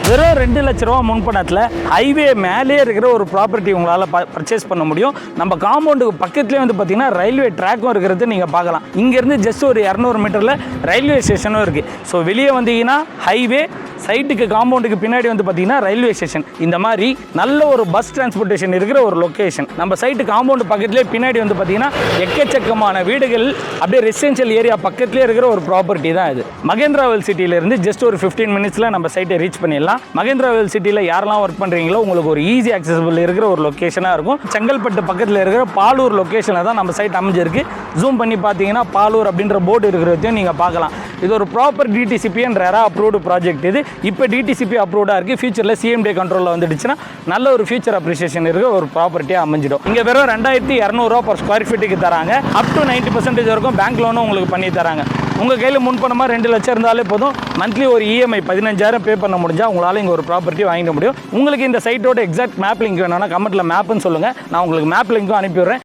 வெறும் 2 லட்ச ரூபா முன்பணத்தில் ஹைவே மேலே இருக்கிற ஒரு ப்ராப்பர்ட்டி உங்களால் பர்ச்சேஸ் பண்ண முடியும். நம்ம காம்பவுண்டுக்கு பக்கத்துலேயே வந்து பார்த்தீங்கன்னா ரயில்வே ட்ராக்கும் இருக்கிறது நீங்கள் பார்க்கலாம். இங்கேருந்து ஜஸ்ட் ஒரு 200 மீட்டரில் ரயில்வே ஸ்டேஷனும் இருக்குது. ஸோ வெளியே வந்தீங்கன்னா ஹைவே, சைட்டுக்கு காம்பவுண்டுக்கு பின்னாடி வந்து பார்த்தீங்கன்னா ரயில்வே ஸ்டேஷன். இந்த மாதிரி நல்ல ஒரு பஸ் டிரான்ஸ்போர்ட்டேஷன் இருக்கிற ஒரு லொக்கேஷன். நம்ம சைட்டு காம்பவுண்டு பக்கத்துலேயே பின்னாடி வந்து பார்த்தீங்கன்னா எக்கச்சக்கமான வீடுகள் அப்படியே ரெசிடென்ஷியல் ஏரியா பக்கத்துலேயே இருக்கிற ஒரு ப்ராப்பர்ட்டி தான் இது. மகேந்திராவெல் சிட்டியிலேருந்து ஜஸ்ட் ஒரு 15 மினிட்ஸில் நம்ம சைட்டை ரீச் பண்ணிடலாம். மகேந்திராவெல் சிட்டியில் யாரெல்லாம் ஒர்க் பண்ணுறீங்களோ உங்களுக்கு ஒரு ஈஸி அக்சசபிள் இருக்கிற ஒரு லொக்கேஷனாக இருக்கும். செங்கல்பட்டு பக்கத்தில் இருக்கிற பாலூர் லொக்கேஷனில் தான் நம்ம சைட் அமைஞ்சிருக்கு. ஜூம் பண்ணி பார்த்தீங்கன்னா பாலூர் அப்படின்ற போர்டு இருக்கிறதையும் நீங்கள் பார்க்கலாம். இது ஒரு proper DTCP and RERA approved project. இது இப்போ டிடிசிபி அப்ரூவ்டாக இருக்குது. ஃபியூச்சரில் சிஎம்டி கண்ட்ரோலில் வந்துடுச்சுன்னா நல்ல ஒரு ஃபியூச்சர் அப்ரிசியேஷன் இருக்கிற ஒரு ப்ராப்பர்ட்டியாக அமைஞ்சிடும். இங்கே வெறும் 2200 ரூபா பர் ஸ்கொயர் ஃபீட்டுக்கு தராங்க. அப் டு 90% வரைக்கும் பேங்க் லோனும் உங்களுக்கு பண்ணி தராங்க. உங்கள் கையில் முன்பணமாக 2 லட்சம் இருந்தாலே போதும். மந்த்லி ஒரு இஎம்ஐ 15,000 பே பண்ண முடிஞ்சால் உங்களால் இங்கே ஒரு ப்ராப்பர்ட்டி வாங்கிட முடியும். உங்களுக்கு இந்த சைட்டோட எக்ஸாக்ட் மேப் லிங்க் வேணும்னா கமெண்ட்டில் மேப்னு சொல்லுங்கள். நான் உங்களுக்கு மேப் லிங்க்கும் அனுப்பிவிடுறேன்.